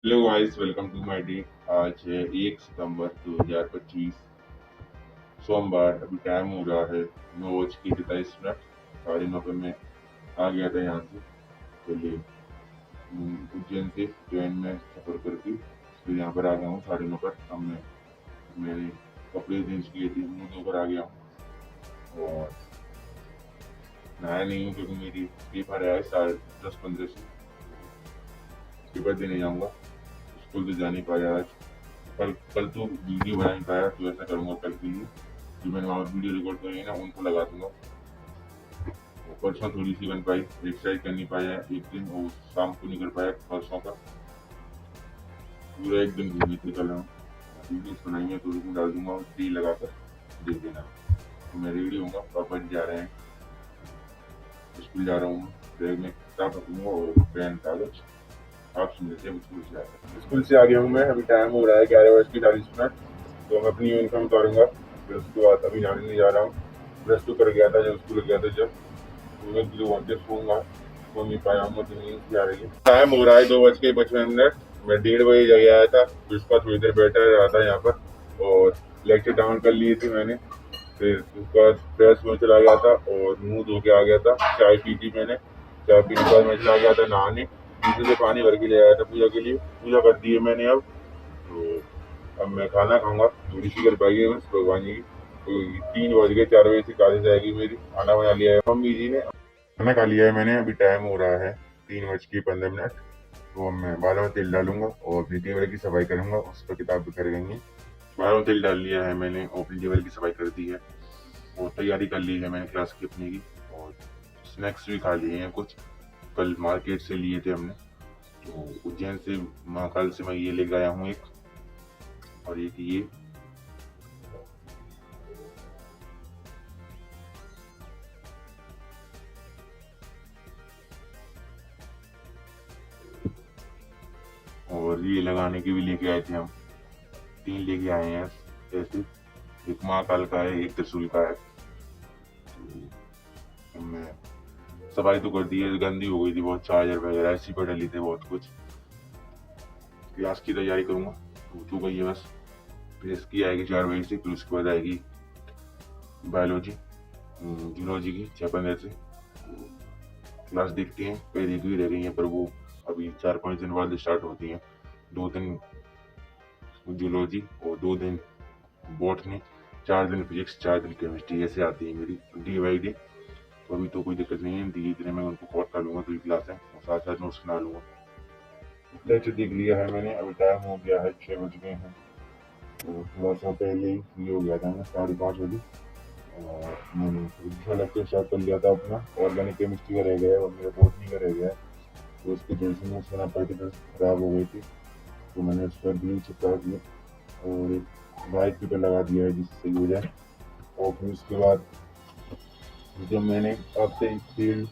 Hello guys, welcome to my day. आज है 1 सितंबर 2025, सोमवार। अभी टाइम हो रहा है 9:43। 9:30 पे मैं आ गया था यहाँ से। पहले उज्जैन से ट्रेन में सफ़र करके फिर यहाँ पर आ गया हूँ 9:30 पर। अब मैंने कपड़े चेंज किए थे, मुँह धोकर आ गया हूँ और नहाया नहीं हूँ क्योंकि मेरी पेपर है 10:30 से। पेपर देने जाऊँगा। स्कूल तो जा नहीं पाया आज। कल कल तो वीडियो बना नहीं पाया, तो ऐसा करूँगा कल के लिए जो मैंने वहाँ वीडियो रिकॉर्ड करी है ना, उनको लगा दूंगा। और परसों थोड़ी सी बन पाई, एक्सरसाइज कर नहीं पाया एक दिन, और शाम को नहीं कर पाया परसों का। पूरा एक दिन घूमी थी कल हम। वीडियोस बनाई है तो उसमें डाल दूंगा, डी लगाकर देख देना। तो मैं रेडी हूँ, पापा जी जा रहे हैं, स्कूल जा रहा हूँ। बैग में किताब रखूंगा और पेन कागज। आप सुन लेते हैं, स्कूल से स्कूल से आ गया हूँ मैं। अभी टाइम हो रहा है 11:40। तो मैं अपनी यूनिफॉर्म उतारूंगा, फिर उसके बाद अभी जाने नहीं जा रहा हूँ। ब्रश तो कर गया था जब स्कूल गया था, जब तो मैं 2 घंटे सोऊंगा। सो नहीं पाया हूँ, मुझे नींद भी आ रही है। टाइम हो रहा है 2:55। मैं 1:30 बजे जगह आया था, फिर उसका थोड़ी देर बैठा रहा था यहाँ पर और लेक्चर डाउन कर लिए थे मैंने। फिर उसके बाद फ्रेश में चला गया था और मुंह धो के आ गया था। चाय पी थी मैंने। चाय पीने के बाद मैं चला गया था नहाने। नीचे से पानी भर के ले आया था पूजा के लिए। पूजा कर दी है मैंने। अब मैं खाना खाऊंगा, थोड़ी सी कर पाएगी बस भगवान जी की। तो 3 बज गए, 4 बजे से कॉलेज जाएगी मेरी। खाना बना लिया है मम्मी जी ने, खाना खा लिया है मैंने। अभी टाइम हो रहा है 3:15। तो अब मैं बालों में तेल डालूंगा और अपनी टेबल की सफाई करूंगा। उस पर किताब भी कर गई है। बालों में तेल डाल लिया है मैंने और अपनी टेबल की सफाई कर दी है और तैयारी कर ली है मैंने क्लास की अपने की। और स्नैक्स भी खा लिए हैं कुछ, कल मार्केट से लिए थे हमने। तो उज्जैन से महाकाल से मैं ये लेकर आया हूँ एक, और एक ये। और ये लगाने के भी लेके आए थे हम। 3 लेके आए हैं ऐसे। एक महाकाल का है, एक त्रिशूल का है। तो मैं सफाई तो कर दी है, गंदी हो गई थी बहुत, चार्जर वगैरह ऐसी पर डली थे बहुत कुछ। क्लास की तैयारी करूंगा तो गई है बस। फिर इसकी आएगी 4 बजे से, फिर उसके बाद आएगी बायोलॉजी, जूलॉजी की 6:15 से। क्लास देखते हैं, पहले एक ही रह गई है पर वो अभी 4-5 दिन बाद स्टार्ट होती हैं। 2 दिन जूलॉजी और 2 दिन बॉटनी, 4 दिन फिजिक्स, 4 दिन केमिस्ट्री, ऐसे आती है मेरी डे बाई डे। तो अभी तो कोई दिक्कत नहीं है, धीरे धीरे मैं उनको कवर कर लूंगा। 2 क्लास है और साथ साथ नोट्स बना लूंगा। लेक्चर देख लिया है मैंने। अभी टाइम हो गया है, 6 बज गए हैं। तो थोड़ा सा पहले ही फ्री हो गया था मैं, 5:30 बजे। और मैंने दूसरा लेक्चर स्टार्ट कर लिया था अपना। ऑर्गेनिक केमिस्ट्री का रह गया है और मेरा बॉटनी का रह गया है। तो उसकी जैसे नोट्स बना पाई थी, खराब हो गई थी, तो मैंने उस पर ग्लू चिपका दिया और एक वाइट पेपर लगा दिया है जिससे हो जाए। और फिर उसके बाद जब मैंने अपने फील्ड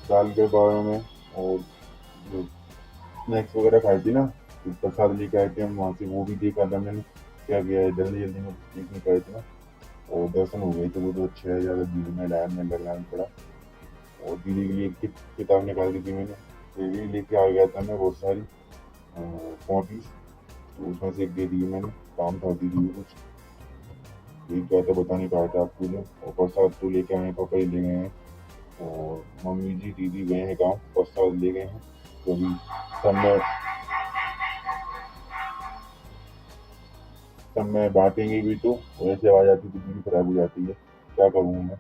डाल के बारे में और जो स्नैक्स वगैरह खाई थी ना, तो प्रसाद लेके आए थे हम वहाँ से, वो भी देखा था मैंने क्या गया है। जल्दी जल्दी में देख नहीं पाए थे ना, और दर्शन हो गए थे वो तो अच्छे है। ज़्यादा भीड़ में लाइन में लगना नहीं पड़ा। और दीदी के लिए एक किताब निकाल दी थी मैंने, तो ये लेके आ गया था मैं बहुत सारी कॉपीज। तो उसमें से एक दे दी मैंने, काम था दीदी को कुछ एक क्या था बता नहीं पाया था आपको जो। और प्रसाद तो लेके आए, पापा ही ले गए हैं और मम्मी जी दीदी गए हैं गाँव, प्रसाद ले गए हैं। तो अभी सब में बांटेंगे भी तो वैसे आवाज आती तो दीदी खराब हो जाती है। क्या करूँ मैं,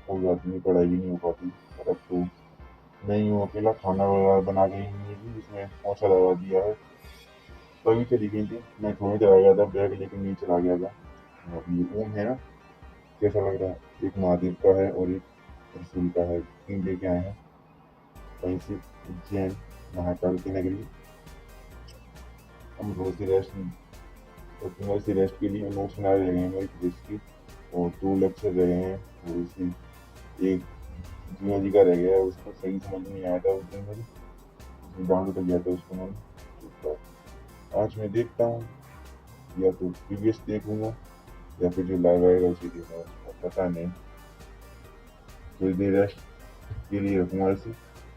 हो जाती है, पढ़ाई भी नहीं हो पाती। और अब तो नहीं हूँ अकेला, खाना वगैरह बना के ही नहीं थी, उसमें पोछा लगा दिया है। तभी चली गई थी, मैं थोड़ी चला गया था, बैग लेके नहीं चला गया था। और ये ओम है ना, कैसा लग रहा है, एक महादेव का है और एक त्रिशूल का है। 3 लेके आए हैं वहीं से, उज्जैन महाकाल की नगरी। हम रोज ही रेस्ट, और थोड़ा सी रेस्ट के लिए नोट्स बना रहे हैं मेरी फिजिक्स की। और 2 लेक्चर रहे हैं, थोड़ी सी एक जियोलॉजी का रह गया है, उसको सही समझ नहीं आया था उस दिन मेरे, डाउन कर लिया था उसको मैंने। तो आज मैं देखता हूँ, या तो प्रीवियस देखूंगा या फिर जो लाइव आएगा उसे देखूंगा, पता नहीं। थोड़ी देर रेस्ट के लिए रखूंगा इसे।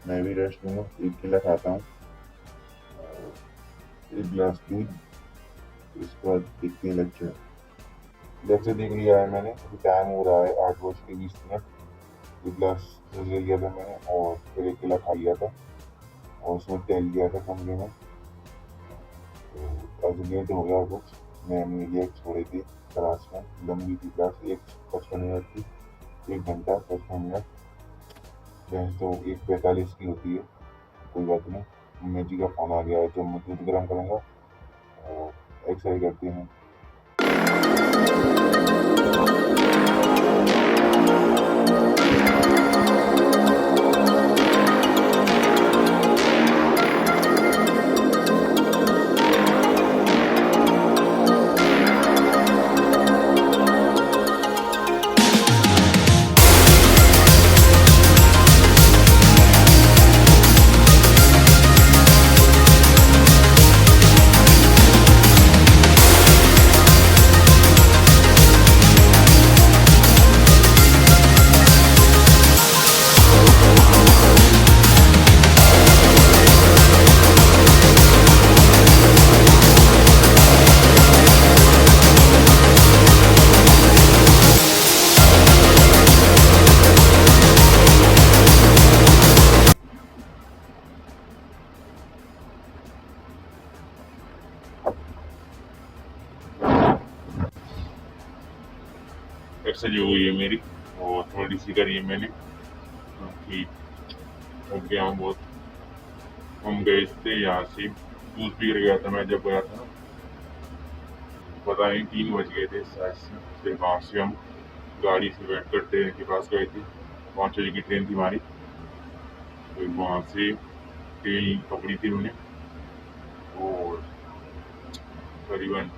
मैं भी रेस्ट लूंगा, एक केला खाता हूँ। एक गिलास दूध, इसके बाद देखते हैं लेक्चर। लेक्चर देख लिया है मैंने, अभी टाइम हो रहा है 8:20। एक गिलास दूध ले लिया था मैंने और फिर एक केला खा लिया था और उसमें टहल लिया था कमरे में। तो आज लेट हो गया कुछ, मैम ने लिया छोड़ी थी क्लास में, लंबी थी क्लास, 1:55 की, 1 घंटा 55 मिनट। वैसे तो 1:45 की होती है, कोई बात नहीं। मम्मी जी का फोन आ गया है तो मैं दूध गर्म करूँगा और एक्सरसाइज करते हैं। एक्सरसाइज हो गई है मेरी और थोड़ी सी करी है मैंने क्योंकि थक गया हूँ बहुत। हम गए थे यहाँ से, दूध पी गया था मैं जब गया था, पता नहीं 3 बज गए थे शायद से। फिर वहाँ से हम गाड़ी से बैठ कर ट्रेन के पास गए थे, 5 बजे की ट्रेन थी हमारी। फिर वहाँ से ट्रेन पकड़ी थी हमने और करीबन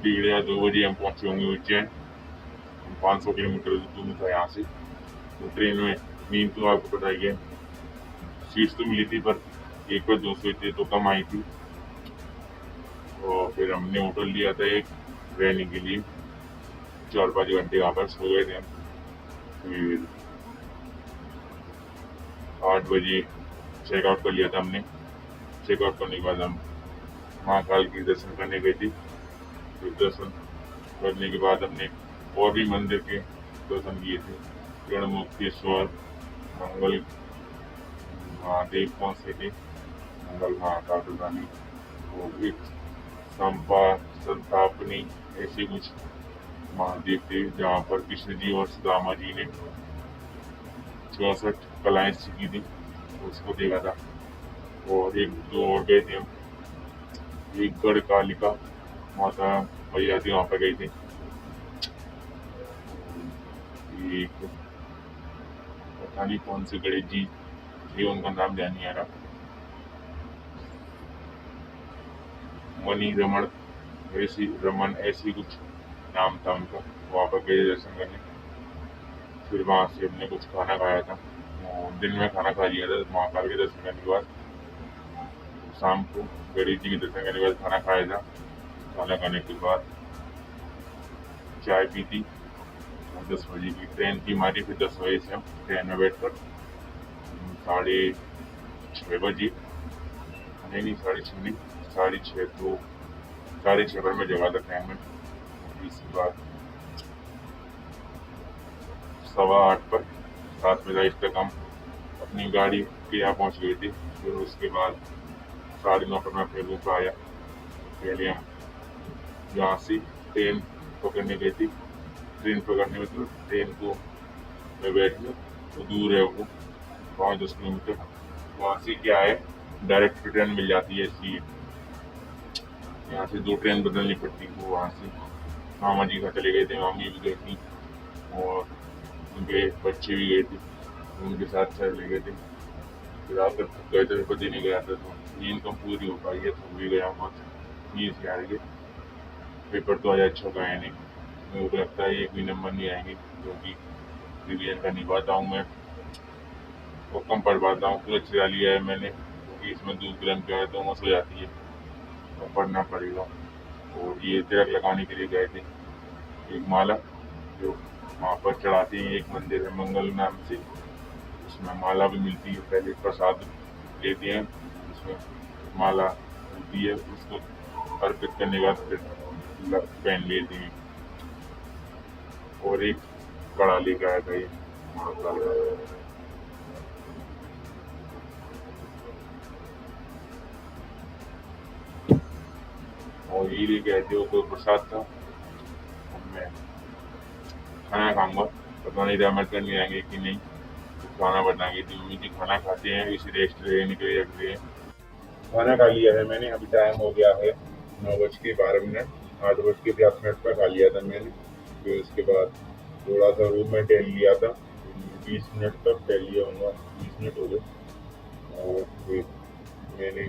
1:30 या 2 बजे हम पहुँचे होंगे उज्जैन। 500 किलोमीटर दूर था यहाँ से। तो ट्रेन में नींद तो आपको पता ही है, सीट्स तो मिली थी पर एक पर 2 सोए थे तो कम आई थी। और फिर हमने होटल लिया था एक रहने के लिए, 4-5 घंटे वहाँ पर सो गए थे हम। फिर 8 बजे चेकआउट कर लिया था हमने। चेकआउट करने के बाद हम महाकाल के दर्शन करने गए थे। फिर दर्शन करने के बाद हमने और भी मंदिर के दर्शन किए थे, गढ़मुक्तेश्वर, मंगल महादेव, कौन से थे, मंगल महाकाल रानी और एक संपा संतापनी, ऐसे कुछ महादेव थे जहाँ पर कृष्ण जी और सुदामा जी ने 64 कलाएं सीखी थी, उसको देखा था। और एक दो और गए थे हम, एक गढ़ कालिका माता मैया थी, वहाँ पर गए थे। एक पता नहीं कौन से गणेश जी थे, उनका नाम ध्यान नहीं आ रहा, मणि रमन ऐसी कुछ नाम था उनका। वहाँ पर गए दर्शन करने। फिर वहाँ से हमने कुछ खाना खाया था, दिन में खाना खा लिया था महाकाल के दर्शन करने के बाद। शाम को गणेश जी के दर्शन करने के बाद खाना खाया था। खाना खाने के बाद चाय पी थी। 10 बजे की ट्रेन थी हमारी, फिर 10 बजे से हम ट्रेन में बैठ कर 6:30 बजे, नहीं 6:30 नहीं, 6:30 तो 6:30 पर मैं जगा था ट्रेन में। इसके बाद 7:15 पर 7:45 तक हम अपनी गाड़ी के यहाँ पहुँच गए थे। फिर उसके बाद 9:30 पर मैं अपने रूम पर आया। पहले हम यहाँ से ट्रेन पकड़ने गए थे। ट्रेन पकड़ने में तो ट्रेन को मैं बैठ गया, तो दूर है वो 5-10 किलोमीटर। वहाँ से क्या है, डायरेक्ट ट्रेन मिल जाती है, इसलिए यहाँ से 2 ट्रेन बदलनी पड़ती। वो वहाँ से मामा जी का चले गए थे, मामी भी गई थी और उनके बच्चे भी गए थे, उनके साथ चले गए थे। फिर आकर थक गए थे, पति नहीं गया था तो नींद कम पूरी हो पाई है, तो भी गया बहुत नींद से आ रही है। पेपर तो आज अच्छा गया नहीं, मेरे को लगता है 1 भी नंबर नहीं आएंगे क्योंकि रिविजन का नहीं पाता हूँ मैं, वो कम पढ़ पाता हूँ। तो अच्छा लिया है मैंने क्योंकि इसमें दूध गर्म किया है तो मस हो जाती है, तो पढ़ना पड़ेगा। और ये तिलक लगाने के लिए गए थे, एक माला जो वहाँ पर चढ़ाते हैं, एक मंदिर है मंगल नाम से, उसमें माला भी मिलती है। पहले प्रसाद लेते हैं, उसमें माला होती है, उसको अर्पित करने के बाद फिर पहन लेते हैं। और एक कड़ा लेकर आया था ये महाकाल का। और ये लेके आए थे, वो कोई प्रसाद था। अब मैं खाना खाऊंगा, पता नहीं रहमत करने आएंगे कि नहीं। तो खाना बना के दी मम्मी जी, खाना खाते हैं, इसी रेस्ट लेने के लिए रख दिए। खाना खा लिया है मैंने, अभी टाइम हो गया है 9:12, 8:50 पर खा लिया था मैंने। फिर उसके बाद थोड़ा सा रूम में टहल लिया था, 20 मिनट तक टहल लिया होगा, 20 मिनट हो गए। और फिर मैंने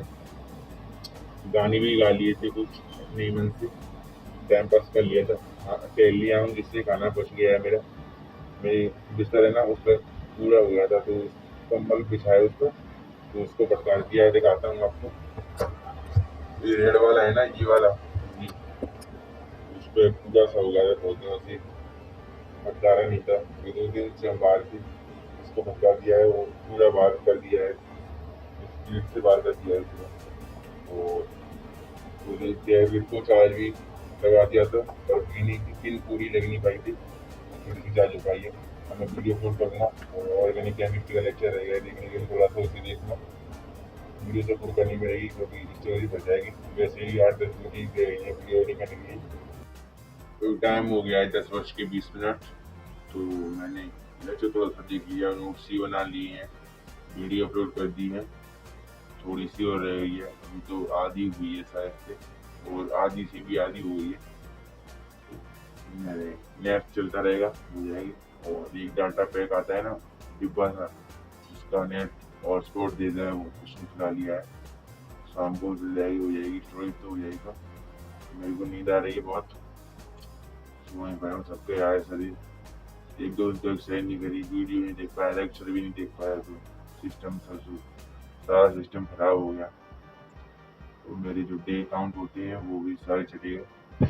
गाने भी गा लिए थे कुछ अपने मन से, टाइम पास कर लिया था। हाँ, टहल लिया हूँ, जिससे खाना पच गया है मेरा। मेरी बिस्तर है ना, उस पर पूरा हो गया था, तो कंबल बिछाया उस पर, तो उसको पटका दिया है। दिखाता हूँ आपको, ये रेड वाला है ना, ये वाला, ये उस पर पूरा सा हो गया था, बहुत दिनों से पटकारा नहीं था। ये 2 दिन से हम बाहर थे, उसको पटका दिया है, वो पूरा बाहर कर दिया है, स्पीड से बाहर कर दिया है पूरा। और पूरी डेविड को चार्ज भी लगा दिया था, पर पीने की पिन पूरी लग नहीं पाई थी, खिड़की चार्ज हो पाई है। हमें वीडियो अपलोड करना और ऑर्गेनिक केमिस्ट्री का लेक्चर रहेगा, देखने के लिए थोड़ा सा उसे देखना, वीडियो तो पूरी करनी पड़ेगी क्योंकि स्टोरी भर जाएगी। वैसे ही 8-10 मिनट ही दे रही है वीडियो एडिट करने के लिए। तो टाइम हो गया है 10:20। तो मैंने लेक्चर थोड़ा सा देख लिया, नोट्स ही बना लिए हैं, वीडियो अपलोड कर दी है, थोड़ी सी और रह गई है, अभी तो आधी हुई है शायद से, और आधी से भी आधी हो गई है। मेरे नेट चलता रहेगा, हो जाएगी। और एक डाटा पैक आता है ना, डिब्बा सा, उसका नेट और स्पोर्ट दे रहा है, वो उसने चला लिया है। शाम को चल जाएगी, हो जाएगी, स्टोरेज तो हो जाएगा। मेरे को नींद आ रही है बहुत, वहीं पर हूँ, सबके आए शरीर। एक दो दिन तो एक्सरसाइज नहीं करी, वीडियो नहीं देख पाया, लेक्चर भी नहीं देख पाया, तो सिस्टम सारा सिस्टम खराब हो गया। तो मेरे जो डे काउंट होते हैं वो भी सारे चले गए।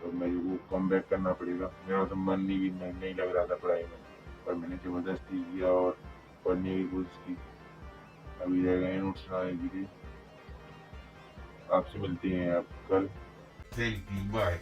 तो मेरे को कम बैक करना पड़ेगा। मेरा तो मन नहीं लग रहा था पढ़ाई में, पर मैंने ज़बरदस्ती किया और पढ़ने की कोशिश की। अभी रह गए नोट्स बनाने के लिए। आपसे मिलते हैं आप कल। Thank you, bye.